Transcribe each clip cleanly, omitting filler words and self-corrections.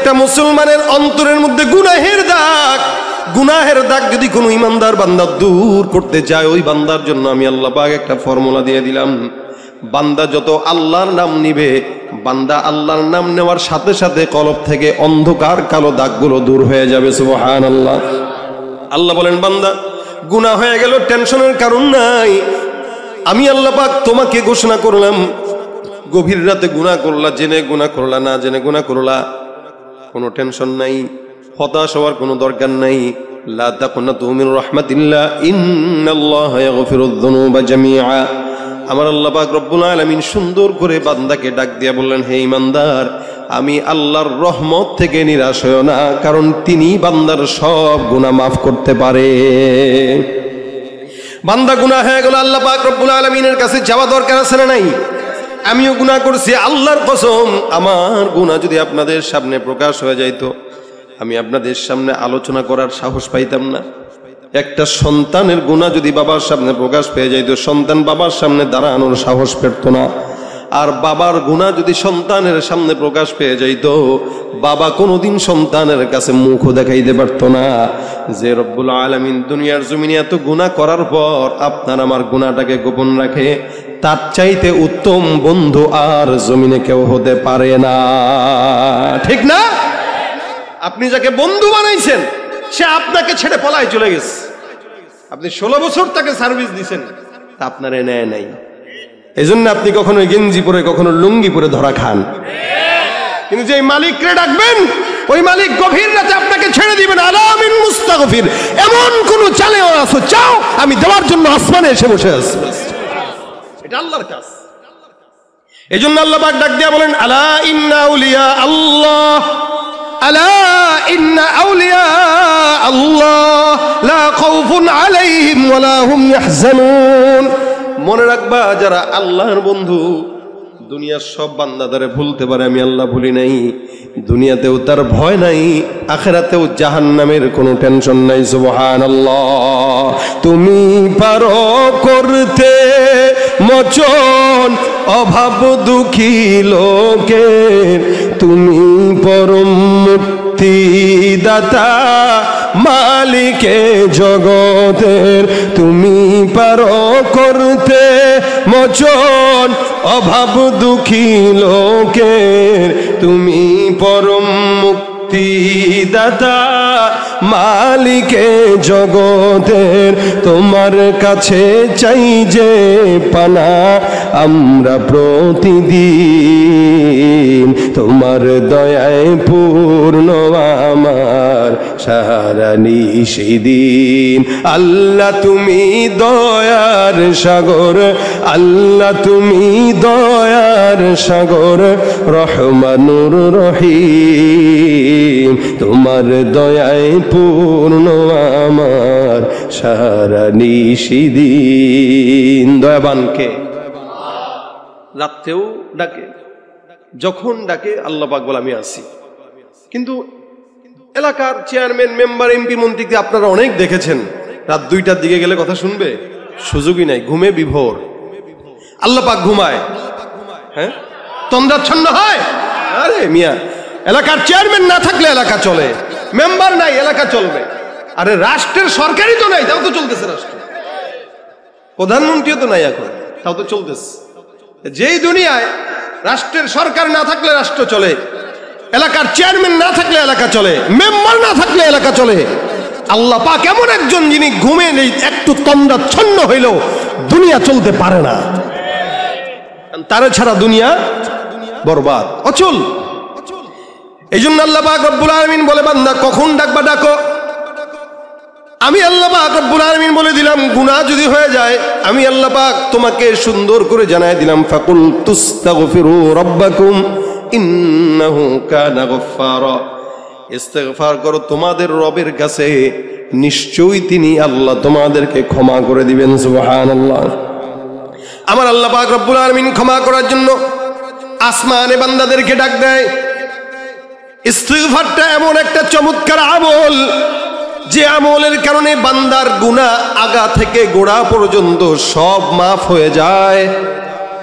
প্রত্যেকটা মুসলমানের অন্তরের মধ্যে গুনাহের দাগ যদি কোনো ইমানদার বান্দা দূর করতে চায়, ওই বান্দার জন্য আমি আল্লাহ পাক একটা ফর্মুলা দিয়ে দিলাম। বান্দা যত আল্লাহর নাম নিবে, বান্দা আল্লাহর নাম নেওয়ার সাথে সাথে কলব থেকে অন্ধকার কালো দাগগুলো দূর হয়ে যাবে। সুবহানাল্লাহ। আল্লাহ বলেন, বান্দা গুনাহ হয়ে গেল, টেনশনের কারণ নাই। আমি আল্লাহ পাক তোমাকে ঘোষণা করলাম, গভীর রাতে গুনাহ করলা, জেনে গুনাহ করলা, না জেনে গুনাহ করলা, কোনো টেনশন নাই, হতাশ হওয়ার কোনো দরকার নাই। লা তাকুনাতু মির রাহমাতিল্লাহ, ইন্নাল্লাহা ইয়াগফিরুয যুনুবা জামিআ। আমার আল্লাহ পাক রব্বুল আলামিন সুন্দর করে বান্দাকে ডাক দিয়ে বললেন, হে ইমানদার, আমি আল্লাহর রহমত থেকে নিরাশ হয়ো না, কারণ তিনি বান্দার সব গুনাহ মাফ করতে পারে। বান্দা গুনাহ হয়ে গেল, আল্লাহ পাক রব্বুল আলামিনের কাছে যাওয়া দরকার আছে না নাই? আমিও গুনাহ করছি, আল্লাহর কসম, আমার গুনাহ যদি আপনাদের সামনে প্রকাশ হয়ে যাইতো, আমি আপনাদের সামনে আলোচনা করার সাহস পাইতাম না। একটা সন্তানের গুনাহ যদি বাবার সামনে প্রকাশ পেয়ে যাইতো, সন্তান বাবার সামনে দাঁড়ানোর সাহস পেত না। আর বাবার গুনাহ যদি সন্তানের সামনে প্রকাশ পেয়ে যাইতো, বাবা কোনোদিন সন্তানের কাছে মুখও দেখাইতে পারতো না। যে রব্বুল আলামিন দুনিয়ার জমিনে এত গুনাহ করার পর আপনার আমার গুনাহটাকে গোপন রাখে, তার চাইতে উত্তম বন্ধু আর জমিনে কেউ হতে পারে না। ঠিক না? আপনি যাকে বন্ধু বানাইছেন, সে আপনাকে ছেড়ে পলায় চলে গেছে। আপনি 16 বছর তাকে সার্ভিস দিয়েছেন, তা আপনার নেয় নাই। এই জন্য আপনি কখনো গেঞ্জি পরে, কখনো লুঙ্গি পরে ধরা খান। কিন্তু যে মালিককে ডাকবেন, ওই মালিক গভীর রাতে আপনাকে ছেড়ে দিবেন। আলামিন মুস্তাগফির, এমন কোন চালেও আসো, চাও আমি দেওয়ার জন্য আসমানে এসে বসে আছি। এটা আল্লাহর কাজ। এই জন্য আল্লাহ পাক ডাক দিয়া বলেন, আলা ইন্না আউলিয়া আল্লাহ, আলা ইন্না আউলিয়া আল্লাহ লা খাউফুন আলাইহিম ওয়ালা হুম ইয়াহজানুন। মনে রাখবা, যারা আল্লাহর বন্ধু, দুনিয়ার সব বান্দাদারে ভুলতে পারে, আমি আল্লাহ ভুলি নাই। দুনিয়াতেও তার ভয় নাই, আখিরাতেও জাহান্নামের কোনো টেনশন নাই। সুবহানাল্লাহ। তুমি পারো করতে মোচন অভাব দুঃখী লোকের, তুমি পরম মুক্তিদাতা মালিকে জগতের। তুমি পারো করতে মোচন অভাব দুঃখী লোকের, তুমি পরম মুক্তিদাতা মালিকে জগতের। তোমার কাছে চাই যে পানা আমরা প্রতিদিন, তোমার দয়ায় পূর্ণ আমার সারা নিশিদিন। আল্লাহ তুমি দয়ার সাগর, আল্লাহ তুমি দয়ার সাগর, রহমানুর রহিম। তোমার দয়ায় পূর্ণ আমার সারা নিশিদিন। দয়াবানকে রাত্রেও ডাকে, যখন ডাকে আল্লাহ পাক বলে আমি আছি। কিন্তু এলাকার চেয়ারম্যান, মেম্বার, এমপি, মন্ত্রীকে আপনারা অনেক দেখেছেন, রাত 2টার দিকে গেলে কথা শুনবে, সুযোগই নাই, ঘুমে বিভোর। আল্লাহ পাক ঘুমায়, হ্যাঁ, তন্দ্রাচ্ছন্ন হয়। আরে মিয়া, এলাকার চেয়ারম্যান না থাকলে এলাকা চলে, মেম্বার নাই এলাকা চলবে। আরে রাষ্ট্রের সরকারই তো নাই, তাও তো চলতেছে রাষ্ট্র। প্রধানমন্ত্রীও তো নাই এখন, তাও তো চলতেছে। যেই দুনিয়ায় রাষ্ট্রের সরকার না থাকলে রাষ্ট্র চলে, এলাকার চেয়ারম্যান না থাকলে এলাকা চলে, মেম্বার না থাকলে এলাকা চলে, আল্লাহ পাক এমন একজন যিনি ঘুমে নেই, একটু তন্দ্রাচ্ছন্ন হইলেও দুনিয়া চলতে পারে না। তার ছাড়া দুনিয়া বরবাদ, অচল। এই জন্য আল্লাহ পাক রব্বুল আলামিন বলে, বান্দা কখন ডাকবা ডাকো। আমি আল্লাহ পাক রব্বুল আলামিন বলে দিলাম, গুনাহ যদি হয়ে যায়, আমি আল্লাহ পাক তোমাকে সুন্দর করে জানাই দিলাম, ফাকুল তুস্তাগফিরু রাব্বাকুম ইন্নাহু কানা গফফারা। ইস্তিগফার করো তোমাদের রবের কাছে, নিশ্চয়ই তিনি আল্লাহ তোমাদেরকে ক্ষমা করে দিবেন। সুবহানাল্লাহ। আমার আল্লাহ পাক রব্বুল আলামিন ক্ষমা করার জন্য আসমানে বান্দাদেরকে ডাক দেয়। ইস্তিগফারটা এমন একটা চমৎকার আমল, যে আমলের কারণে বান্দার গুনাহ আগা থেকে গোড়া পর্যন্ত সব মাফ হয়ে যায়।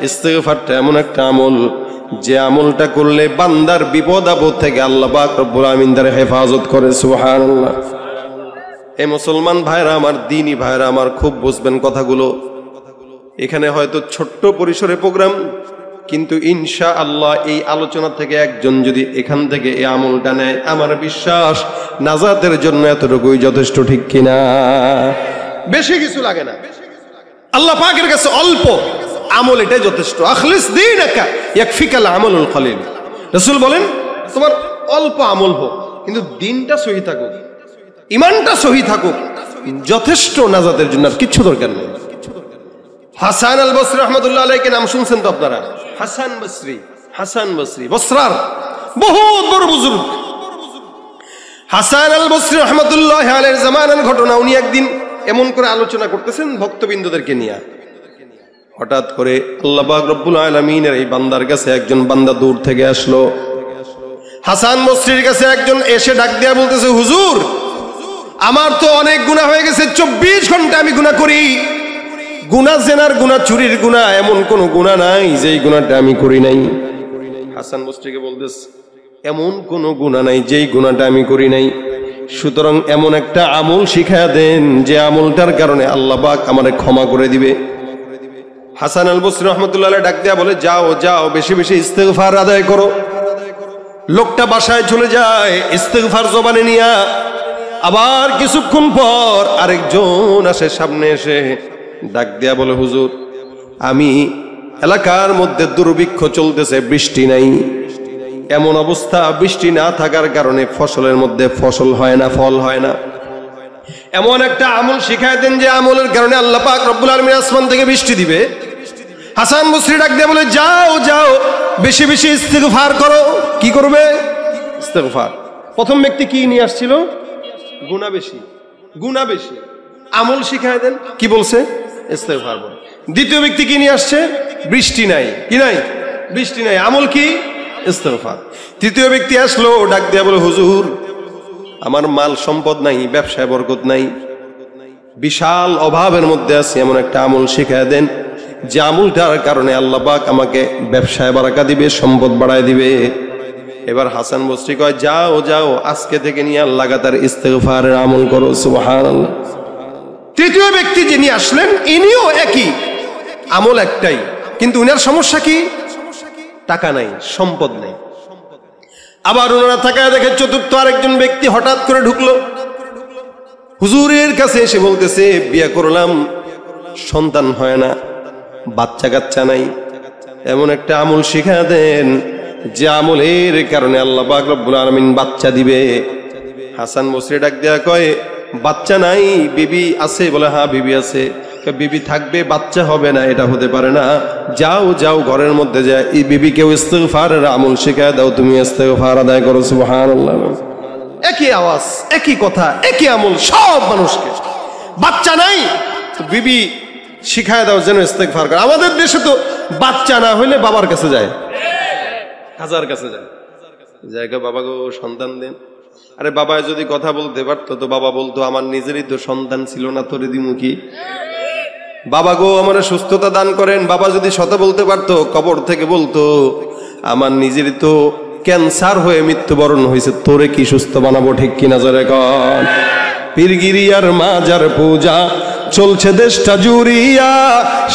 ইস্তিগফারটা এমন একটা আমল, যে আমলটা করলে বান্দার বিপদ আপদ থেকে আল্লাহ পাক রব্বুল আমিন তার হেফাজত করে। সুবহানাল্লাহ। এই মুসলমান ভাইরা আমার, দ্বীনি ভাইরা আমার, খুব বুঝবেন কথাগুলো। এখানে হয়তো ছোট্ট পরিসরে প্রোগ্রাম, কিন্তু ইনশাআল্লাহ এই আলোচনা থেকে একজন যদি এখান থেকে এই আমলটা নেয়, আমার বিশ্বাস নাজাতের জন্য এতটুকুই যথেষ্ট, ঠিক কিনা? বেশি কিছু লাগে না, আল্লাহ পাকের কাছে অল্প আমল এটাই যথেষ্ট। আখলিস দীনাকা ইয়াকফিকাল আমালুল কলিল। রাসূল বলেন তোমার অল্প আমল হোক, কিন্তু দিনটা সহি থাকুক, ঈমানটা সহি থাকুক, যথেষ্ট নাজাতের জন্য। আর কিচ্ছু দরকার নেই। হাসান আল বসরি রাহমাতুল্লাহ আলাইহি নাম শুনছেন তো আপনারা? হাসান বসরি বসরার বহুত বড় বুজুর্গ। হাসান আল বসরি রাহমাতুল্লাহ আলাইহির জামানার ঘটনা। উনি একদিন এমন করে আলোচনা করতেছেন ভক্তবৃন্দদেরকে নিয়ে। হঠাৎ করে আল্লাহ পাক রব্বুল আলামিনের এই বান্দার কাছে একজন বান্দা দূর থেকে আসলো। হাসান বসরির কাছে একজন এসে ডাক দিয়া বলতেছে, হুজুর, আমার তো অনেক গুনাহ হয়ে গেছে, 24 ঘন্টা আমি গুনাহ করি। গুনাহ জেনার গুনাহ, চুরির গুনাহ, এমন কোন গুনাহ নাই যেই গুনাহটা আমি করি নাই। হাসান বসরিকে বলতেছে, এমন কোন গুনাহ নাই যেই গুনাহটা আমি করি নাই। সুতরাং এমন একটা আমল শিখায়া দেন যে আমলটার কারণে আল্লাহ পাক আমারে ক্ষমা করে দিবে। হাসান আল বসরি রাহমাতুল্লাহ আলাইহি ডাক দিয়া বলে, যাও যাও, বেশি বেশি ইস্তেগফার আদায় করো। লোকটা বাসায় চলে যায় ইস্তেগফার জবানে নিয়া। আবার কিছুক্ষণ পর আরেকজন আসে, সামনে এসে ডাক দিয়া বলে, হুজুর, আমি এলাকার মধ্যে দুর্ভিক্ষ চলতেছে, বৃষ্টি নাই। এমন অবস্থা, বৃষ্টি না থাকার কারণে ফসলের মধ্যে ফসল হয় না, ফল হয় না। এমন একটা আমল শিখায় দেন যে আমলের কারণে আল্লাহ পাক রব্বুল আলামিন আসমান থেকে বৃষ্টি দিবে। হাসান বসরি ডাক দিয়ে বলে, যাও যাও, বেশি বেশি ইস্তেগফার করো। কি করবে? ইস্তেগফার। প্রথম ব্যক্তি কি নিয়ে আসছিল? গুনাহ বেশি। আমল শিখায় দেন, কি বলছে? ইস্তেগফার বল। দ্বিতীয় ব্যক্তি কি নিয়ে আসছে? বৃষ্টি নাই। কি নাই? বৃষ্টি নাই। আমল কি? ইস্তেগফার। তৃতীয় ব্যক্তি আসলো, ডাক দিয়া বলে, হুজুর, আমার মাল সম্পদ নাই, ব্যবসায় বরকত নাই, বিশাল অভাবের মধ্যে আছি, এমন একটা আমল শিখায় দেন যে আমলটার কারণে আল্লাহ পাক আমাকে ব্যবসায় বারাকা দিবে, সম্পদ বাড়ায় দিবে। এবার হাসান বসরি কয়, যাও যাও, আজকে থেকে নিয়ে লাগাতার ইস্তেগফারের আমল করো। সুবহানাল্লাহ। তৃতীয় ব্যক্তি যিনি আসলেন, ইনিও একই আমল, একটাই, কিন্তু উনার সমস্যা কি? টাকা নাই, সম্পদ নাই। আবার ওনারা থাকায় দেখে চতুর্থ আরেকজন ব্যক্তি হঠাৎ করে ঢুকলো হুজুরের কাছে, এসে বলতেছে, বিয়ে করলাম, সন্তান হয় না, বাচ্চা কাচ্চা নাই, এমন একটা আমল শিখায় দেন যে আমলের কারণে আল্লাহ পাক রব্বুল আলামিন বাচ্চা দিবে। হাসান বসরি ডাক দেয়া কয়, বাচ্চা নাই, বিবি আছে? বলে, হ্যাঁ বিবি আছে। বিবি থাকবে, বাচ্চা হবে না, এটা হতে পারে না। যাও যাও, ঘরের মধ্যে যায় এই বিবিকেও ইস্তেগফারের আমল শিখায় দাও, তুমি ইস্তেগফার আদায় করো। সুবহানাল্লাহ। একই আওয়াজ, একই কথা, একই আমল সব মানুষকে। বাচ্চা নাই, বিবি শিখায় দাও যেন ইস্তেগফার করে। আমাদের দেশে তো বাচ্চা না হইলে বাবার কাছে যায়, হাজার কাছে যায়, জায়গা, বাবা গো সন্তান দেন। আরে বাবায় যদি কথা বলতে পারতো তো বাবা বলতো, আমার নিজেরই তো সন্তান ছিল না, তোরে দিমু কি? বাবা গো আমার সুস্থতা দান করেন। বাবা যদি শত বলতে পারতো, কবর থেকে বলতো, আমার নিজেরই তো ক্যান্সার হয়ে মৃত্যুবরণ হয়েছে, তোরে কি সুস্থ বানাবো? ঠিক কিনা জোরে কর। পীরগিরিয়ার মাজার পূজা চলছে দেশটা জুড়িয়া,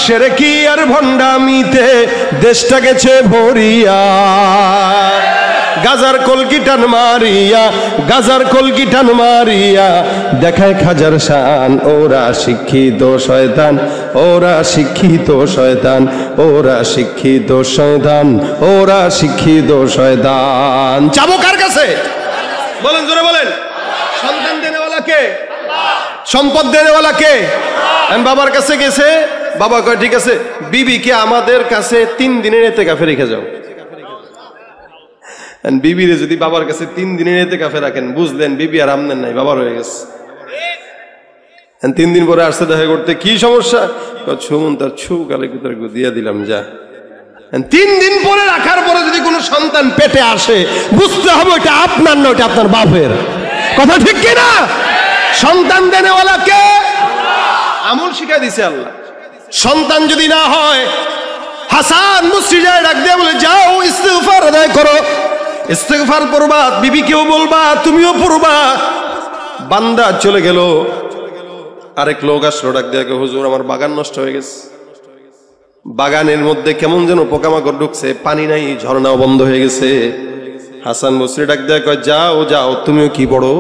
শিরকি আর ভণ্ডামিতে দেশটা গেছে ভরিয়া। গাজার কলকি টান মারিয়া দেখায় খাজার শান, ওরা শিক্ষিত শয়তান, ওরা শিক্ষিত শয়তান, ওরা শিক্ষিত শয়তান, ওরা শিক্ষিত শয়তান। যাবো কার কাছে? বলেন, জোরে বলেন। সন্তান দেনেওয়ালা কে? সম্পদ দেনেওয়ালা কে? বাবার কাছে গেছে, বাবা কয় ঠিক আছে, বিবিকে আমাদের কাছে 3 দিনের ইতিকাফে রেখে যাও। বিবিরে যদি বাবার কাছে 3 দিনের ইতিকাফে রাখেন, বুঝলেন বিবি আর আমনেন নাই, বাবার হয়ে গেছে। 3 দিন পরে আসছে দেখা করতে, কি সমস্যা? ছুমন তার ছু কালে কুতার দিয়া দিলাম, যা। 3 দিন পরে রাখার পরে যদি কোনো সন্তান পেটে আসে, বুঝতে হবে এটা আপনার না, ওটা আপনার বাপের। কথা ঠিক কিনা? সন্তান দেনেওয়ালা কে? আমল শিখাই দিছে আল্লাহ। সন্তান যদি না হয়, হাসান বসরি যায় ডাক দিয়ে বলে, যাও ইস্তিগফার আদায় করো, ইস্তিগফার পড়বা, বিবিকেও বলবা, তুমিও পড়বা। বান্দা চলে গেল। আরেক লোক আসলো, ডাক দিয়ে, হুজুর আমার বাগান নষ্ট হয়ে গেছে, বাগানের মধ্যে কেমন যেন পোকামাকড় ঢুকছে, পানি নাই, ঝর্ণাও বন্ধ হয়ে গেছে। হাসান বসরি ডাক দিয়ে কয়, যাও যাও তুমিও কি পড়ো।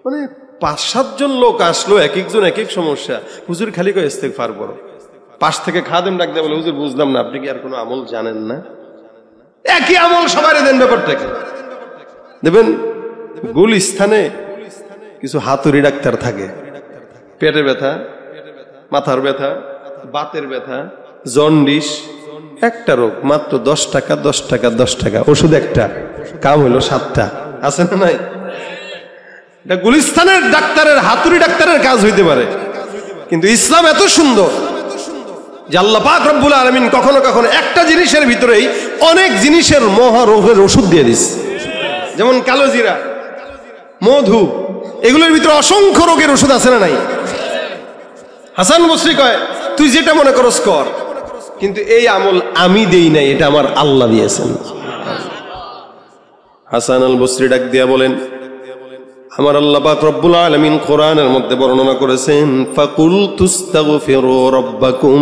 মানে 5-7 জন লোক আসলো, এক একজন এক এক সমস্যা। হুজুর খালি কয় ইস্তিগফার পড়ো। পাশ থেকে খাদেম ডাক দিয়ে বলে, হুজুর বুঝলাম না, আপনি কি আর কোনো আমল জানেন না? একই আমল সবারই দেন, ব্যাপারটাকে দেবেন। গুলিস্থানে কিছু হাতুড়ি ডাক্তার থাকে, পেটের ব্যথা, মাথার ব্যথা, বাতের ব্যথা, জন্ডিস, একটা রোগ মাত্র 10 টাকা 10 টাকা 10 টাকা, ওষুধ একটা, কাম হইলো 7টা। আছে না নাই? এটা গুলিস্তানের ডাক্তারের, হাতুড়ি ডাক্তারের কাজ হইতে পারে, কিন্তু ইসলাম এত সুন্দর যে আল্লাহ পাক রব্বুল আলামিন কখনো কখনো একটা জিনিসের ভিতরেই অনেক জিনিসের মহারোগের ওষুধ দিয়ে দিস। যেমন কালো জিরা, মধু, এগুলোর ভিতরে অসংখ্য রোগের ওষুধ আছে না নাই? হাসান বসরি কয়, তুই যেটা মনে করস কর, কিন্তু এই আমল আমি দেই নাই, এটা আমার আল্লাহ দিয়েছেন। হাসান আল বসরি ডাক দিয়া বলেন, আমার আল্লাহ পাক রব্বুল আলামিন কোরআনের মধ্যে বর্ণনা করেছেন, ফাকুলতুস্তাগফিরু রাব্বাকুম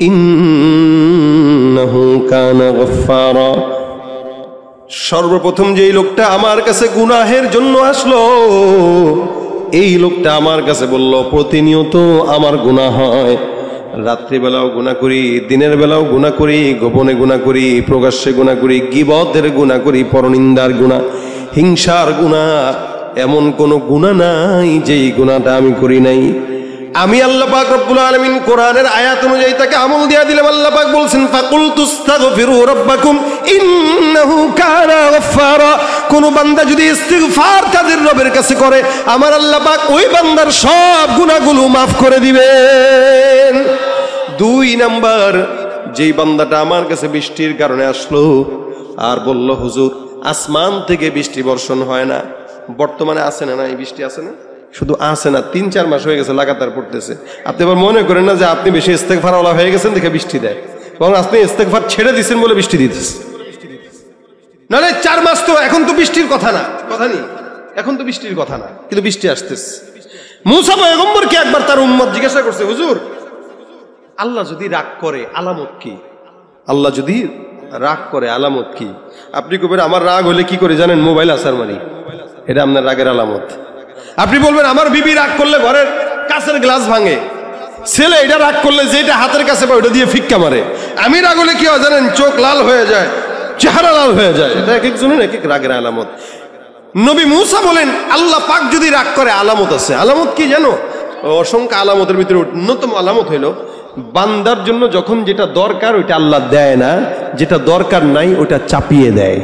ইন্নাহু কানা গফফারা। সর্বপ্রথম যেই লোকটা আমার কাছে গুনাহের জন্য আসলো, এই লোকটা আমার কাছে বলল, প্রতিনিয়ত আমার গুনাহ হয়, রাত্রিবেলাও গুনাহ করি, দিনের বেলাও গুনাহ করি, গোপনে গুনাহ করি, প্রকাশ্যে গুনাহ করি, গীবতের গুনাহ করি, পরনিন্দার গুনাহ, হিংসার গুনাহ, এমন কোন গুনাহ নাই যেই গুনাহটা আমি করি নাই। আমি আল্লাহ পাক রব্বুল আলামিন কোরআনের আয়াত অনুযায়ী তাকে আমল দিয়া দিলাম। আল্লাহ পাক বলছেন, ফাকুলতুস্তাগফিরু রাব্বাকুম ইন্নাহু কানা গফফারা। কোন বান্দা যদি ইস্তিগফার তাদের রবের কাছে করে, আমার আল্লাহ পাক ওই বান্দার সব গুনাহগুলো মাফ করে দিবেন। 2 নাম্বার, যেই বান্দাটা আমার কাছে বৃষ্টির কারণে আসলো আর বলল, হুজুর আসমান থেকে বৃষ্টি বর্ষণ হয় না, বর্তমানে আছে না নাই বৃষ্টি? আছে না? শুধু আছে না, 3-4 মাস হয়ে গেছে লাগাতার পড়তেছে। আপনি এবার মনে করেন না যে আপনি বেশি ইস্তেগফারওয়ালা হয়ে গেছেন দেখে বৃষ্টি দেয়, বরং আপনি ইস্তেগফার ছেড়ে দিচ্ছেন বলে বৃষ্টি দিতেছে। নাহলে 4 মাস তো, এখন তো বৃষ্টির কথা না, কথা নেই, এখন তো বৃষ্টির কথা না, কিন্তু বৃষ্টি আসতেছে। মুসা পয়গম্বরকে একবার তার উম্মত জিজ্ঞাসা করছে, হুজুর আল্লাহ যদি রাগ করে আলামত কি? আল্লাহ যদি রাগ করে আলামত কি? আপনি কবেন আমার রাগ হলে কি করে জানেন? মোবাইল আসার মারি, এটা আপনার রাগের আলামত। আপনি বলবেন আমার বিবি রাগ করলে ঘরের কাঁচের গ্লাস ভাঙে, ছেলে এটা রাগ করলে যেটা হাতের কাছে পায় ওটা দিয়ে ফিক্কা মারে। আমি রাগ হলে কি হয় জানেন? চোখ লাল হয়ে যায়, চেহারা লাল হয়ে যায়। এটা এক একজনের এক এক রাগের আলামত। নবী মুসা বলেন, আল্লাহ পাক যদি রাগ করে আলামত আছে। আলামত কি জানো? অসংখ্য আলামতের ভিতরে অন্যতম আলামত হইল, বান্দার জন্য যখন যেটা দরকার ওইটা আল্লাহ দেয় না, যেটা দরকার নাই ওইটা চাপিয়ে দেয়।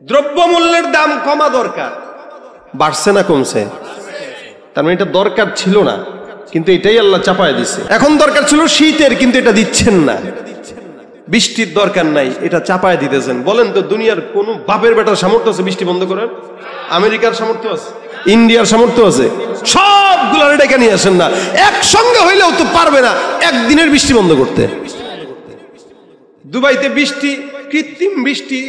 দ্রব্যমূল্যের দাম কমা দরকার, বাড়ছে না কমছে? তার মানে এটা দরকার ছিল না, কিন্তু এটাই আল্লাহ চাপায় দিচ্ছে। এখন দরকার ছিল শীতের, কিন্তু এটা দিচ্ছেন না। বৃষ্টির দরকার নাই, এটা চাপায় দিতেছেন। বলেন তো, দুনিয়ার কোন বাপের বেটার সামর্থ্য আছে বৃষ্টি বন্ধ করার? আমেরিকার সামর্থ্য আছে, ইন্ডিয়ার সামর্থ্য আছে, সবগুলো ডেকে নিয়ে আসেন না, একসঙ্গে হইলেও তো পারবে না একদিনের বৃষ্টি বন্ধ করতে। দুবাইতে বৃষ্টি, কৃত্রিম বৃষ্টি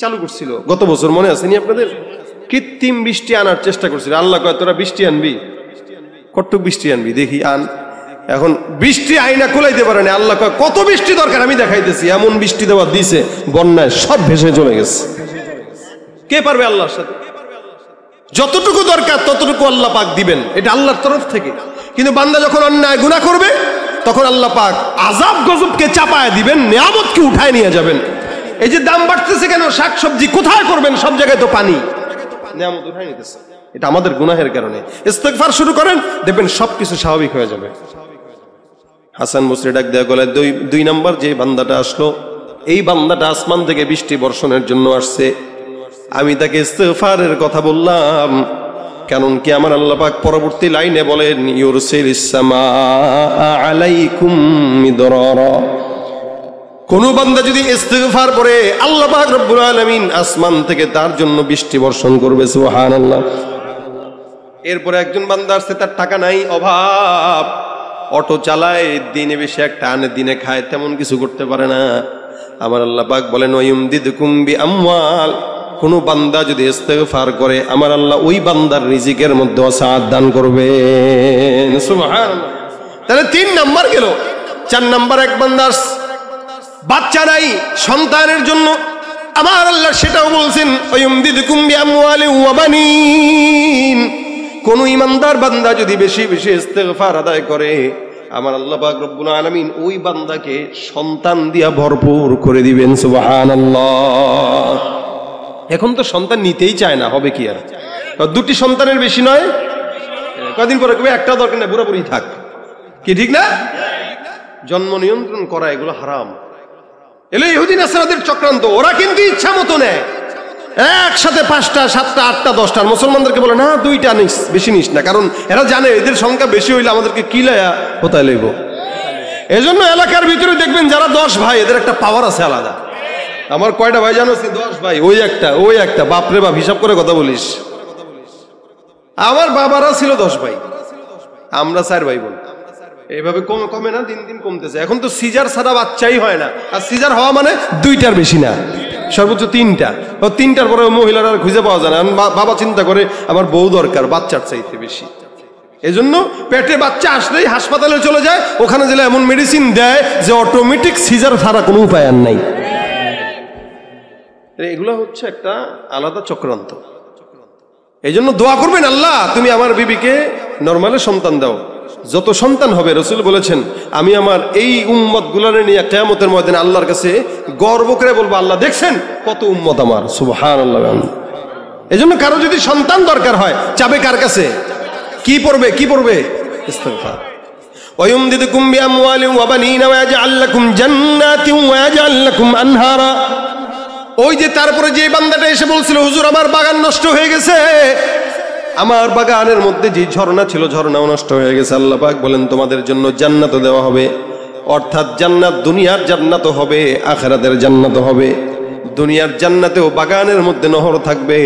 চালু করছিল গত বছর, মনে আছে নি আপনাদের? কৃত্রিম বৃষ্টি আনার চেষ্টা করছিল। আল্লাহ কয়, তোরা বৃষ্টি আনবি, কতটুক বৃষ্টি আনবি দেখি আন। এখন বৃষ্টি আইনা কোলাইতে পারে না। আল্লাহ কয়, কত বৃষ্টি দরকার আমি দেখাইতেছি। এমন বৃষ্টি দেওয়া দিছে, বন্যায় সব ভেসে চলে গেছে। কে পারবে আল্লাহর সাথে? যতটুকু দরকার ততটুকু আল্লাহ পাক দিবেন, এটা আল্লাহর তরফ থেকে। কিন্তু বান্দা যখন অন্যায় গুনাহ করবে, তখন আল্লাহ পাক আযাব গজবকে চাপায় দিবেন, নিয়ামতকে উঠায় নিয়ে যাবেন। এই যে দাম বাড়তেছে কেন? শাকসবজি কোথায় করবেন? সব জায়গায় তো পানি, নিয়ামত উঠায় নিতেছে। এটা আমাদের গুনাহের কারণে। ইস্তেগফার শুরু করেন, দেখবেন সবকিছু স্বাভাবিক হয়ে যাবে। হাসান বসরি ডাক দেয়া গলায়, 2 নাম্বার যে বান্দাটা আসলো, এই বান্দাটা আসমান থেকে বৃষ্টি বর্ষণের জন্য আসছে। আমি তাকে ইস্তেগফারের কথা বললাম, কারণ কি আমার আল্লাহ পাক পরবর্তী লাইনে বলেন, ইউরসিলিস সামাআ আলাইকুম মিদরারা। কোন বান্দা যদি ইস্তেগফার করে, আল্লাহ পাক রব্বুল আলামিন আসমান থেকে তার জন্য বৃষ্টি বর্ষণ করবে। সুবহানাল্লাহ। এরপরে একজন বান্দা আসছে, তার টাকা নাই, অভাব, অটো চালায়, দিনে বেশি একটা আনে দিনে খায়, তেমন কিছু করতে পারে না। আমার আল্লাহ পাক বলেন ওয়ায়ুমদিদকুম বিআমওয়াল, কোন বান্দা যদি ইস্তেগফার করে আমার আল্লাহ ওই বান্দার রিজিকের মধ্যে ওয়াসাআত দান করবেন। সুবহানাল্লাহ। তাহলে 3 নাম্বার গেল। 4 নাম্বার, এক বান্দার বাচ্চা নাই, সন্তানের জন্য আমার আল্লাহ সেটাও বলছেন ওয়ায়ুমদিদকুম বিআমওয়ালিন ওয়া বানিন। কোন ইমানদার বান্দা যদি বেশি বেশি ইস্তেগফার আদায় করে আমার আল্লাহ পাক রব্বুল আলামিন ওই বান্দাকে সন্তান দিয়া ভরপুর করে দিবেন। সুবহানাল্লাহ। এখন তো সন্তান নিতেই চায় না, হবে কি আর? 2টি সন্তানের বেশি নয়, কদিন পরে কবে একটা দরকার নেই, পুরোপুরি থাক, কি ঠিক না? জন্ম নিয়ন্ত্রণ করা এগুলো হারাম। এলো ইহুদি নাসারাদের চক্রান্ত। ওরা কিন্তু ইচ্ছা মতো নেয়, একসাথে 5টা 7টা 8টা 10টা। মুসলমানদেরকে বলে না 2টা নিস, বেশি নিস না, কারণ এরা জানে এদের সংখ্যা বেশি হইলে আমাদেরকে কি লায়া কোথায় লইব। এজন্য এলাকার ভিতরে দেখবেন যারা 10 ভাই এদের একটা পাওয়ার আছে আলাদা। আমার কয়টা ভাই জানো? 10 ভাই, ওই একটা বাপরে বাপ, হিসাব করে কথা বলিস। আমার বাবারা ছিল 10 ভাই, আমরা 4 ভাই বোন। এইভাবে কমে না, দিন দিন কমতেছে। এখন তো সিজার ছাড়া বাচ্চাই হয় না, আর সিজার হওয়া মানে 2টার বেশি না, সর্বোচ্চ 3টা। 3টার পরে মহিলারা আর খুঁজে পাওয়া যায় না। বাবা চিন্তা করে আমার বউ দরকার, বাচ্চার চাইতে বেশি। এজন্য পেটে বাচ্চা আসলেই হাসপাতালে চলে যায়, ওখানে গেলে এমন মেডিসিন দেয় যে অটোমেটিক সিজার ছাড়া কোনো উপায় আর নাই। এগুলো হচ্ছে একটা আলাদা চক্রান্ত। এই জন্য দোয়া করবেন, আল্লাহ তুমি আমার বিবিকে নরমালে সন্তান দাও। যত সন্তান হবে রাসূল বলেছেন আমি আমার এই উম্মত গুলারে নিয়ে কিয়ামতের ময়দানে আল্লাহর কাছে গর্ব করে বলবো, আল্লাহ দেখছেন কত উম্মত আমার। সুবহানাল্লাহ। এই জন্য কারো যদি সন্তান দরকার হয় চাবে কার কাছে? কি পড়বে? ইস্তিগফার। ওয়ায়ুমদিদকুম বিআমওয়ালিন ওয়া বানিনা ওয়া ইয়াজআল লাকুম জান্নাতিন ওয়া ইয়াজআল লাকুম আনহারা। ওই যে তারপরে যে বান্দাটা এসে বলছিল হুজুর আমার বাগান নষ্ট হয়ে গেছে, আমার বাগানের মধ্যে যে ঝর্ণা ছিল ঝর্ণাও নষ্ট হয়ে গেছে। আল্লাহ পাক বলেন তোমাদের জন্য জান্নাত দেওয়া হবে, অর্থাৎ জান্নাত দুনিয়ার জান্নাত হবে, আখিরাতের জান্নাত হবে। দুনিয়ার জান্নাতেও বাগানের মধ্যে নহর থাকবে,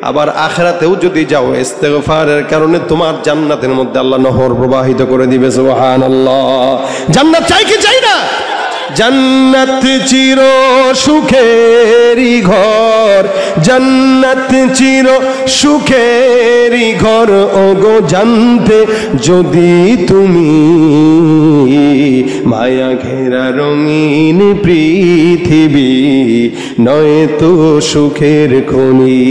আবার আখিরাতেও যদি যাও ইস্তেগফারের কারণে তোমার জান্নাতের মধ্যে আল্লাহ নহর প্রবাহিত করে দিবে। সুবহানাল্লাহ। জান্নাত চাই কি চাই না? জান্নাত চির সুখেরি ঘর, জান্নাত চির সুখেরি ঘর। ওগো জানতে যদি তুমি মায়া ঘেরা রঙিন পৃথিবী নয় তো সুখের খনি।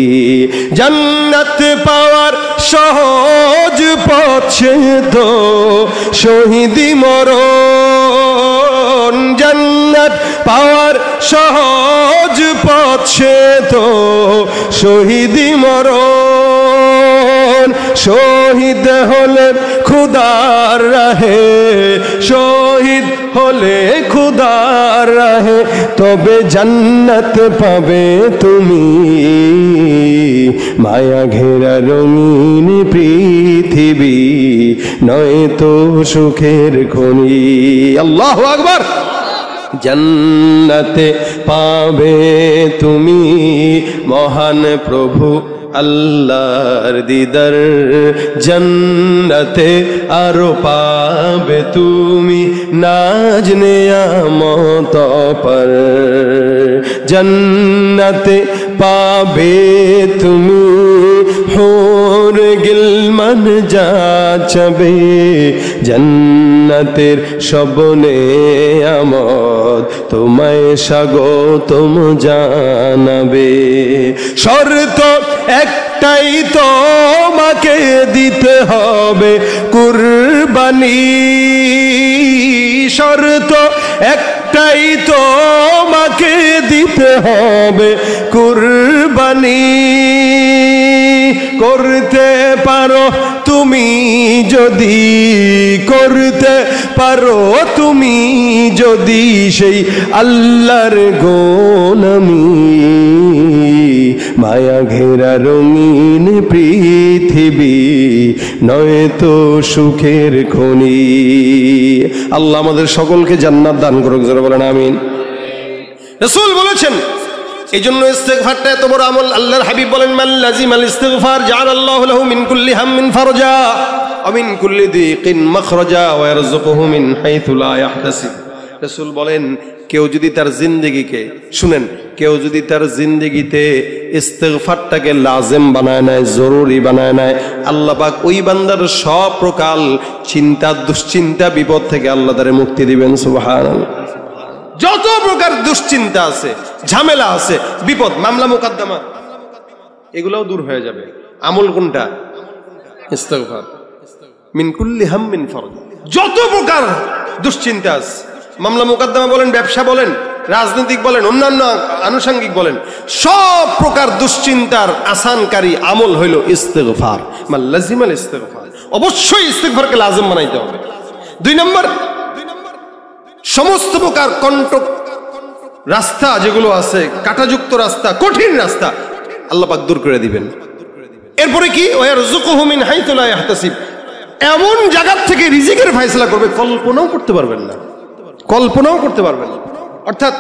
জান্নাত পাওয়ার সহজ পথ তো শহীদি মরণ। জান্নাত পাওয়ার সহজ পথ তো শহীদি মরণ। শহীদ হলে খুদার রাহে, শহীদ হলে খুদার রাহে, তবে জান্নাত পাবে তুমি মায়া ঘেরা রঙিন পৃথিবী নয় তো সুখের খনি। আল্লাহু আকবার। জান্নাতে পাবে তুমি মহান প্রভু আল্লাহর দিদার, জান্নাতে আরো পাবে তুমি নাজ নেয়ামত পর। জান্নাতে পাবে তুমি হুর গিলমান যাচবে, জান্নাতের সব নেয়ামত তোমায় স্বাগতম জানাবে। শর্ত একটাই তোমাকে দিতে হবে কুরবানি, শর্ত একটাই তোমাকে দিতে হবে কুরবানি। করতে পারো তুমি যদি, করতে পারো তুমি যদি সেই আল্লাহর গোলামি, মায়া ঘেরা রঙিন পৃথিবী নয় তো সুখের খনি। আল্লাহ আমাদের সকলকে জান্নাত দান করুক, যারা বলেন আমিন। রাসূল বলেছেন এই জন্য ইস্তেগফারটা এত বড় আমল। আল্লাহর হাবিব বলেন মান লাজিমাল ইস্তিগফার জাআলাল্লাহু লাহু মিন কুল্লি হাম্মিন ফারজা। আমিন কুল্লি দিকিন মাখরাজা ওয়া ইয়ারযুকুহু মিন হাইথু লা ইয়াহতাসিব। রাসূল বলেন, কেউ যদি তার জিন্দেগিকে শুনেন, কেউ যদি তার জিন্দেগিতে ইস্তিগফারটাকে লাজিম বানায় নেয়, জরুরি বানায় নেয়, আল্লাহ পাক ওই বান্দার সব প্রকার চিন্তা, দুশ্চিন্তা, বিপদ থেকে আল্লাহ তারে মুক্তি দিবেন। সুবহানাল্লাহ। যত প্রকার দুশ্চিন্তা আছে, ঝামেলা আছে, বিপদ, মামলা মোকদ্দমা, এগুলোও দূর হয়ে যাবে। আমল কোনটা? ইস্তিগফার। মিন কুল্লি হাম্মিন ফারজ। যত প্রকার দুশ্চিন্তা আছে, মামলা মোকদ্দমা বলেন, ব্যবসা বলেন, রাজনৈতিক বলেন, অন্যান্য আনুষঙ্গিক বলেন, সব প্রকার দুশ্চিন্তার আসানকারী আমল হইল ইস্তিগফার। মান লাজিমাল ইস্তিগফার, অবশ্যই ইস্তিগফারকে লাজিম বানাইতে হবে। 2 নম্বর, সমস্ত প্রকার কণ্টক রাস্তা যেগুলো আছে, কাঁটাযুক্ত রাস্তা, কঠিন রাস্তা, আল্লাহ পাক দূর করে দিবেন। এরপরে কি? ওয়ারযুকুহু মিন হাইথু লা ইয়াহতাসিব। এমন জায়গা থেকে রিজিকের ফয়সালা করবে কল্পনাও করতে পারবেন না, কল্পনাও করতে পারবেন না। অর্থাৎ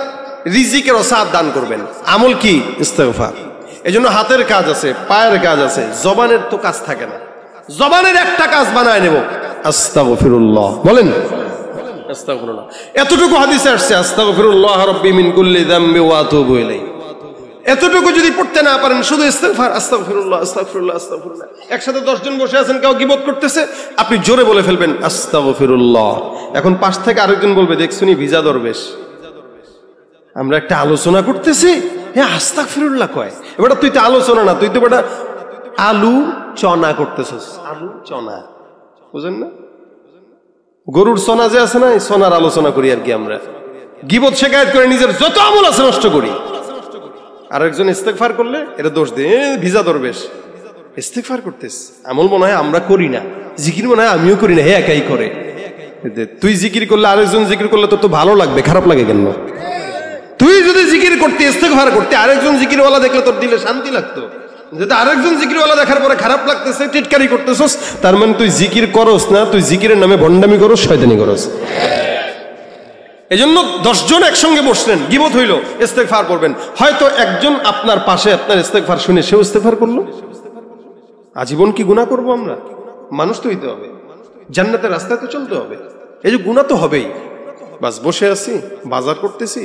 রিজিকের ওসাত দান করবেন। আমল কি? ইস্তিগফার। এজন্য হাতের কাজ আছে, পায়ের কাজ আছে, জবানের তো কাজ থাকে না। জবানের একটা কাজ বানায় নেব, আস্তাগফিরুল্লাহ বলেন, আস্তাগফিরুল্লাহ। এতটুকু হাদিসে আসছে, আস্তাগফিরুল্লাহ রাব্বি মিন কুল্লি যামবি ওয়া আতুবু ইলাইহি। এতটুকু যদি পড়তে না পারেন, শুধু ইস্তিগফার, আস্তাগফিরুল্লাহ, আস্তাগফিরুল্লাহ, আস্তাগফিরুল্লাহ। একসাথে 10 জন বসে আছেন, কেউ গীবত করতেছে, আপনি জোরে বলে ফেলবেন আস্তাগফিরুল্লাহ। এখন পাশ থেকে আরেকজন বলবে, দেখছুনি ভিজা দরবেশ, আমরা একটা আলোচনা করতেছি, হ্যাঁ আস্তাগফিরুল্লাহ কয়। এবার তুই তো আলোচনা না, তুই তো বেটা আলু চনা করতেছিস, আলু চনা, বুঝেন না? গরুর সোনা যে আছে না, এই সোনার আলোচনা করি আর কি। আমরা গীবত শিকায়েত করে নিজের যত আমল আছে নষ্ট করি। আর একজন ইস্তেগফার করলে এটা দোষ দিয়ে, ভিজা দরবেশ ইস্তেগফার করতেছ, আমল মনে হয় আমরা করি না, জিকির মনে হয় আমিও করি না, হে একাই করে। তুই জিকির করলে আরেকজন জিকির করলে তোর তো ভালো লাগবে, খারাপ লাগে কেন? তুই যদি জিকির করতে, ইস্তেগফার করতে, আরেকজন জিকিরওয়ালা দেখলে তোর দিলে শান্তি লাগতো। যেটা আরেকজন জিকিরওয়ালা দেখার পরে খারাপ লাগতেছে, টিটকারি করতেছস, তার মানে তুই জিকির করস না, তুই জিকিরের নামে ভণ্ডামি করস, শয়তানি করস। এজন্য 10 জন একসঙ্গে বসলেন, গীবত হইল, ইস্তেগফার করবেন। হয়তো একজন আপনার পাশে আপনার ইস্তেগফার শুনে সেও ইস্তেগফার করলো। আজীবন কি গুনাহ করব আমরা? মানুষ তো হইতে হবে, জান্নাতের রাস্তায় তো চলতে হবে, এই যে গুনাহ তো হবেই। বাস বসে আছি, বাজার করতেছি,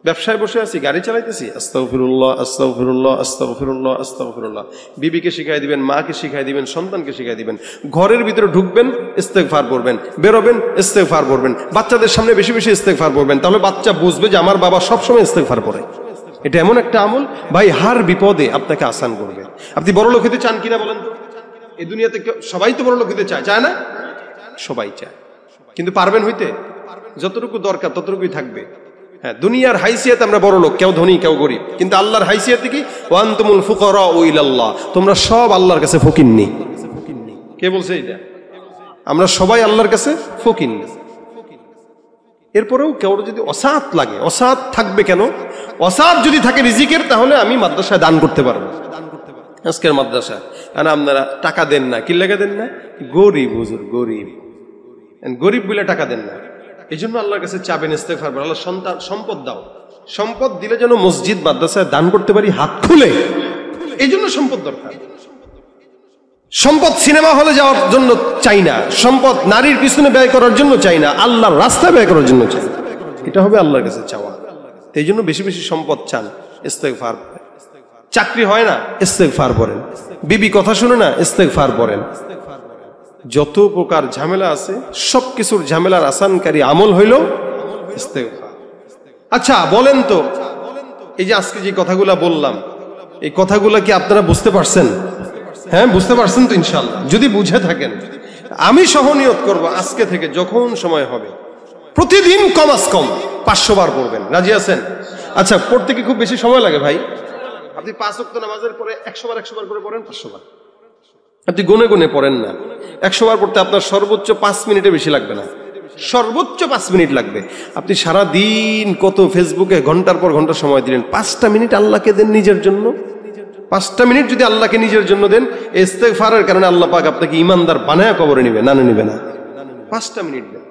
ব্যবসায় বসে আছি, গাড়ি চালাইতেছি, আস্তাগফিরুল্লাহ, আস্তাগফিরুল্লাহ, আস্তাগফিরুল্লাহ, আস্তাগফিরুল্লাহ। বিবিকে শিখাই দিবেন, মাকে শিখাই দিবেন, সন্তানকে শিখাই দিবেন। ঘরের ভিতরে ঢুকবেন, ইস্তেগফার করবেন, বেরোবেন, ইস্তেগফার করবেন। বাচ্চাদের সামনে বেশি বেশি ইস্তেগফার করবেন, তাহলে বাচ্চা বুঝবে যে আমার বাবা সবসময় ইস্তেগফার করে। এটা এমন একটা আমল ভাই, হার বিপদে আপনাকে আসান করবে। আপনি বড় লোক হতে চান কিনা বলেন তো? এই দুনিয়াতে সবাই তো বড় লোক হতে চায়, চায় না? সবাই চায়, কিন্তু পারবেন হইতে? যতটুকু দরকার ততটুকুই থাকবে। হ্যাঁ, দুনিয়ার হাইসিয়াত আমরা বড় লোক, কেউ ধনী কেউ গরিব, কিন্তু আল্লাহর হাইসিয়াত কি? ওয়া আনতুমুল ফুকারা ইলাল্লাহ, তোমরা সব আল্লাহর কাছে ফকিন্নি। কে বলছে এটা? আমরা সবাই আল্লাহর কাছে ফকিন্নি। এরপরেও কেউ যদি অসাত লাগে, অসাত থাকবে কেন? অসাত যদি থাকে রিজিকের, তাহলে আমি মাদ্রাসায় দান করতে পারবো। আজকের মাদ্রাসা আর আপনারা টাকা দেন না, কি লেগে দেন না? গরিব হুজুর, গরিব, গরিব বলে টাকা দেন না। এই জন্য আল্লাহর কাছে চাবেন, ইস্তেগফার করবেন, আল্লাহ সন্তান সম্পদ দাও। সম্পদ দিলে যেন মসজিদ মাদ্রাসায় দান করতে পারি হাত খুলে, এই জন্য সম্পদ দরকার। সম্পদ সিনেমা হলে যাওয়ার জন্য চাই না, সম্পদ নারীর পিছনে ব্যয় করার জন্য চাই না, আল্লাহর রাস্তায় ব্যয় করার জন্য চাই। এটা হবে আল্লাহর কাছে চাওয়া। এই জন্য বেশি বেশি সম্পদ চান, ইস্তেগফার। চাকরি হয় না, ইস্তেগফার করেন। বিবি কথা শুনে না, ইস্তেগফার করেন। যত প্রকার ঝামেলা আছে, সবকিছুর ঝামেলার আসানকারী আমল হইল ইস্তেগফার। আচ্ছা বলেন তো, এই যে আজকে যে কথাগুলা বললাম, এই কথাগুলা কি আপনারা বুঝতে পারছেন? হ্যাঁ, বুঝতে পারছেন তো ইনশাআল্লাহ? যদি বুঝে থাকেন, আমি সহনিয়ত করব আজকে থেকে যখন সময় হবে প্রতিদিন কমাস কম 500 বার পড়বেন। রাজি আছেন? আচ্ছা, পড়তে কি খুব বেশি সময় লাগে ভাই? আপনি 5 ওয়াক্ত নামাজের পরে 100 বার 100 বার করে পড়েন, 500 বার। আপনি গুনে গুনে পড়েন না। 100 বার পড়তে আপনার সর্বোচ্চ 5 মিনিটে বেশি লাগবে না, সর্বোচ্চ 5 মিনিট লাগবে। আপনি সারা দিন কত ফেসবুকে ঘন্টার পর ঘন্টা সময় দিলেন, 5টা মিনিট আল্লাহকে দেন নিজের জন্য। 5টা মিনিট যদি আল্লাহকে নিজের জন্য দেন, ইস্তেগফারের কারণে আল্লাহ পাক আপনাকে ইমানদার বানায়া কবরে নিবে, না নিবে না। 5টা মিনিট দেন।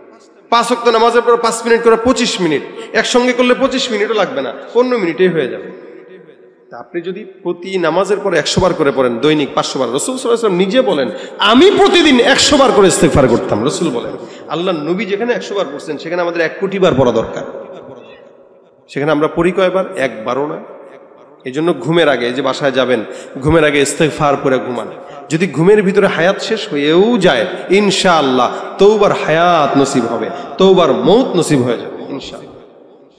5 ওয়াক্ত নামাজের পর 5 মিনিট করে 25 মিনিট, একসঙ্গে করলে 25 মিনিটও লাগবে না, 15 মিনিটেই হয়ে যাবে। আপনি যদি প্রতি নামাজের পরে 100 বার করে পড়েন, দৈনিক 500 বার, রাসূল সাল্লাল্লাহু আলাইহি ওয়াসাল্লাম নিজে বলেন আমি প্রতিদিন 100 বার করে ইস্তেগফার করতাম। রাসূল বলেন আল্লাহর নবী যেখানে 100 বার পড়ছেন সেখানে আমাদের 1 কোটি বার পড়া দরকার। সেখানে আমরা পড়ি কয়বার? একবারও না। এই জন্য ঘুমের আগে, যে বাসায় যাবেন, ঘুমের আগে ইস্তেগফার করে ঘুমান। যদি ঘুমের ভিতরে হায়াত শেষ হয়েও যায়, ইনশাআল্লাহ তওবার হায়াত নসিব হবে, তওবার মৌত নসিব হয়ে যাবে ইনশাআল্লাহ।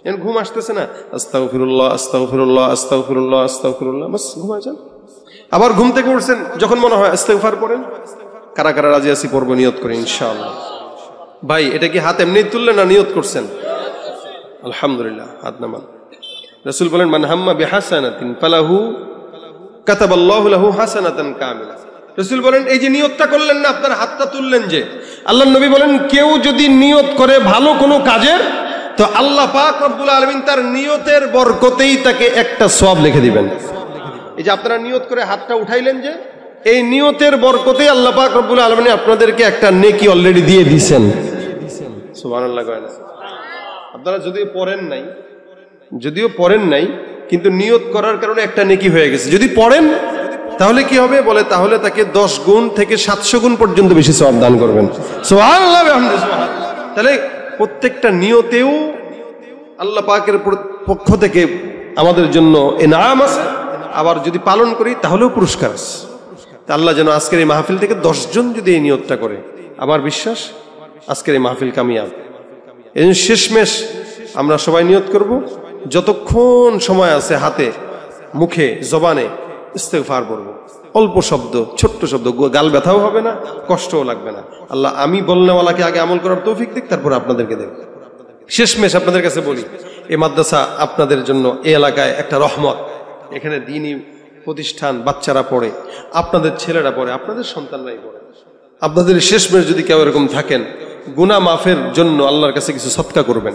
এখন ঘুম আসতেছে না, আস্তাগফিরুল্লাহ আস্তাগফিরুল্লাহ আস্তাগফিরুল্লাহ আস্তাগফিরুল্লাহ, বাস ঘুমায় যান। আবার ঘুম থেকে উঠছেন, যখন মনে হয় ইস্তেগফার পড়েন। কারা কারা রাজি আছি পড়ব? নিয়ত করে ইনশাআল্লাহ। ভাই এটা কি হাত এমনি তুললেন না নিয়ত করছেন? আলহামদুলিল্লাহ, হাত নামান। রাসূল বলেন মান হাম্মা বিহাসানাতিন ফালাহু কাতাবাল্লাহু লাহু হাসানাতান কামিলা। রাসূল বলেন এই যে নিয়তটা করলেন না, আপনার হাতটা তুললেন যে, আল্লাহর নবী বলেন কেউ যদি নিয়ত করে ভালো কোনো কাজের, তো আল্লাহ পাক রব্বুল আলামিন তার নিয়তের বরকতেই তাকে একটা সওয়াব লিখে দিবেন। এই যে আপনারা নিয়ত করে হাতটা উঠাইলেন যে, এই নিয়তের বরকতেই আল্লাহ পাক রব্বুল আলামিন আপনাদেরকে একটা নেকি অলরেডি দিয়ে দিয়েছেন। সুবহানাল্লাহ। আপনারা যদিও পড়েন নাই কিন্তু নিয়ত করার কারণে একটা নেকি হয়ে গেছে। যদি পড়েন তাহলে কি হবে? বলে তাহলে তাকে 10 গুণ থেকে 700 গুণ পর্যন্ত বেশি সওয়াব দান করবেন। সুবহানাল্লাহ। তাহলে প্রত্যেকটা নিয়তেও আল্লাহ পাকের পক্ষ থেকে আমাদের জন্য ইনাম আছে, আবার যদি পালন করি তাহলেও পুরস্কার আছে। আল্লাহ যেন আজকের এই মাহফিল থেকে 10 জন যদি এই নিয়তটা করে, আমার বিশ্বাস আজকের এই মাহফিল কামিয়াব। এই জন্য শেষমেশ আমরা সবাই নিয়ত করব, যতক্ষণ সময় আছে হাতে, মুখে, জবানে ইস্তেগফার পড়ব। অল্প শব্দ, ছোট্ট শব্দ, গাল ব্যথাও হবে না, কষ্টও লাগবে না। আল্লাহ আমি বলনেওয়ালাকে আগে আমল করার তৌফিক দিক, তারপরে আপনাদেরকে দেব। শেষমেশ আপনাদের কাছে বলি, এই মাদ্রাসা আপনাদের জন্য এই এলাকায় একটা রহমত। এখানে দ্বীনি প্রতিষ্ঠান, বাচ্চারা পড়ে, আপনাদের ছেলেরা পড়ে, আপনাদের সন্তানরাই পড়ে। আপনাদের শেষমেশ যদি কেউ এরকম থাকেন, গুনাহ মাফের জন্য আল্লাহর কাছে কিছু সদকা করবেন।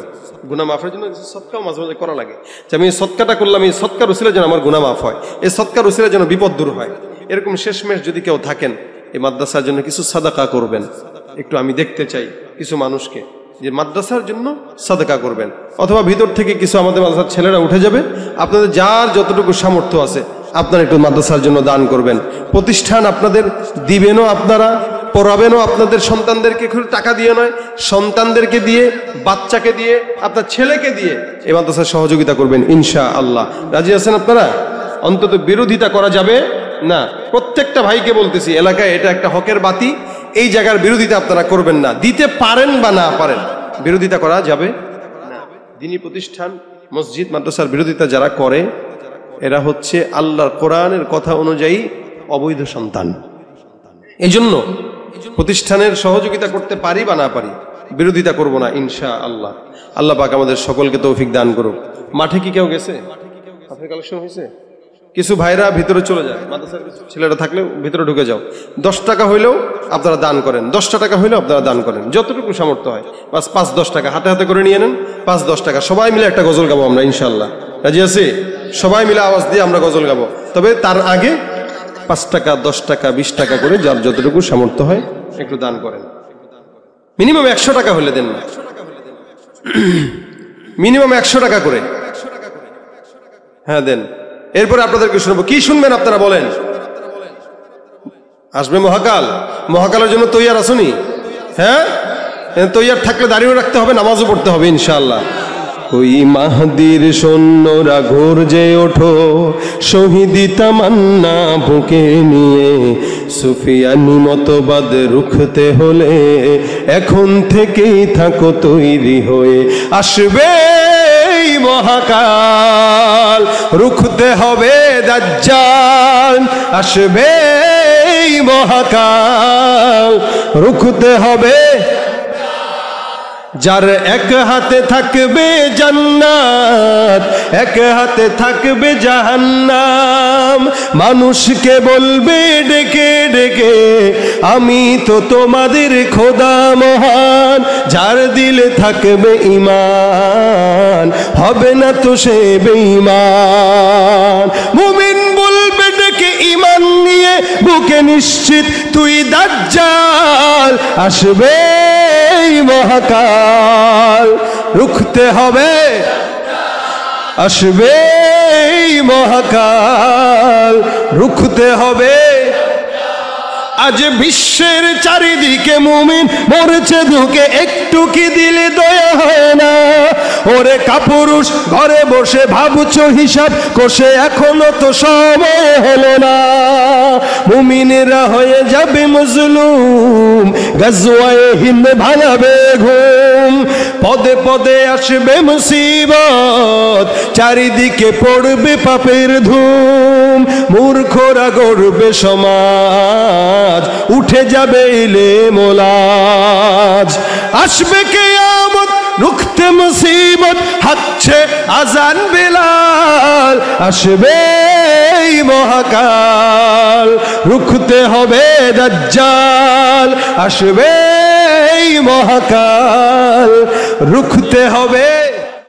গুনাহ মাফের জন্য কিছু সদকাও মাঝে মাঝে করা লাগে, যে আমি এই সদকাটা করলাম, এই সদকার উসিলায় যেন আমার গুনাহ মাফ হয়, এই সদকার উসিলায় যেন বিপদ দূর হয়। এরকম শেষমেশ যদি কেউ থাকেন, এই মাদ্রাসার জন্য কিছু সাদাকা করবেন। একটু আমি দেখতে চাই কিছু মানুষকে যে মাদ্রাসার জন্য সাদাকা করবেন, অথবা ভিতর থেকে কিছু আমাদের মাদ্রাসার ছেলেরা উঠে যাবে, আপনাদের যার যতটুকু সামর্থ্য আছে আপনারা একটু মাদ্রাসার জন্য দান করবেন। প্রতিষ্ঠান আপনাদের দিবেনও, আপনারা পড়াবেনও আপনাদের সন্তানদেরকে, টাকা দিয়ে নয়, সন্তানদেরকে দিয়ে, বাচ্চাকে দিয়ে, আপনার ছেলেকে দিয়ে এই মাদ্রাসার সহযোগিতা করবেন ইনশাআল্লাহ। রাজি আছেন আপনারা? অন্তত বিরোধিতা করা যাবে না। প্রত্যেকটা ভাইকে বলতেছি, এলাকায় এটা একটা হকের বাতি, এই জায়গার বিরোধিতা আপনারা করবেন না। দিতে পারেন বা না পারেন, বিরোধিতা করা যাবে না। দ্বীনি প্রতিষ্ঠান, মসজিদ, মাদ্রাসার বিরোধিতা যারা করে, এরা হচ্ছে আল্লাহর কোরআনের কথা অনুযায়ী অবৈধ সন্তান। এই জন্য প্রতিষ্ঠানের সহযোগিতা করতে পারি বা না পারি, বিরোধিতা করব না ইনশাআল্লাহ। আল্লাহ পাক আমাদের সকলকে তৌফিক দান করুক। মাঠে কি কেউ গেছে? আপনার কালেকশন হয়েছে? কিছু ভাইরা ভিতরে চলে যায়, মাদ্রাসার কিছু ছেলেরা থাকলে ভিতরে ঢুকে যাও। 10 টাকা হইলেও আপনারা দান করেন, 10টা টাকা হইলেও আপনারা দান করেন, যতটুকু সামর্থ্য হয়। বাস 5-10 টাকা হাতে হাতে করে নিয়ে নেন, 5-10 টাকা। সবাই মিলে একটা গজল গাবো আমরা ইনশাআল্লাহ। রাজি আছি? সবাই মিলে আওয়াজ দিয়ে আমরা গজল গাবো। তবে তার আগে 5 টাকা, 10 টাকা, 20 টাকা করে যার যতটুকু সামর্থ্য হয় একটু দান করেন। মিনিমাম 100 টাকা হলে দেন না, মিনিমাম 100 টাকা করে, হ্যাঁ দেন। এরপরে আপনাদেরকে শুনবো। কি শুনবেন আপনারা বলেন? আসবে মহাকাল, মহাকালের জন্য তৈয়ার আসুনি? হ্যাঁ, তৈয়ার থাকলে দাঁড়িয়ে রাখতে হবে, নামাজও পড়তে হবে ইনশাআল্লাহ। ওই মাহদির সৈন্যরা গর্জে ওঠো, শহীদি তামান্না বুকে নিয়ে, সুফিয়ানি মতবাদ রুখতে হলে এখন থেকেই থাকো তৈরি হয়ে। আসবে মহাকাল, রুখতে হবে দাজ্জাল। আসবে মহাকাল, রুখতে হবে। যার এক হাতে থাকবে জান্নাত, এক হাতে থাকবে জাহান্নাম। মানুষকে বলবে ডেকে ডেকে, আমি তো তোমাদের খোদা মহান। যার দিলে থাকবে ঈমান, হবে না তো সে বেঈমান। মুমিন বলবে ডেকে ঈমান নিয়ে, বুকে নিশ্চিত তুই দাজ্জাল। আসবে মহাকাল, রুখতে হবে। আসবে এই মহাকাল রুখতে হবে। আজ বিশ্বের চারিদিকে মুমিন মরছে ধুকে, একটু কি দিলে দয়া হয় না? ওরে কাপুরুষ ঘরে বসে ভাবছো হিসাব কষে, এখনো তো সময় হলো না। মুমিনেরা হয়ে যাবে মজলুম, গাজওয়ায়ে হিন্দ ভাঙাবে ঘুম। পদে পদে আসবে মুসিবত, চারিদিকে পড়বে পাপের ধুম। মূর্খরা গড়বে সমাজ, উঠে যাবে ইলম ও লাজ। আসবে কিয়ামত রুখতে মুসিবত, হাঁকছে আজান বিলাল। আসবে এই মহাকাল রুখতে হবে দাজ্জাল। আসবে এই মহাকাল রুখতে হবে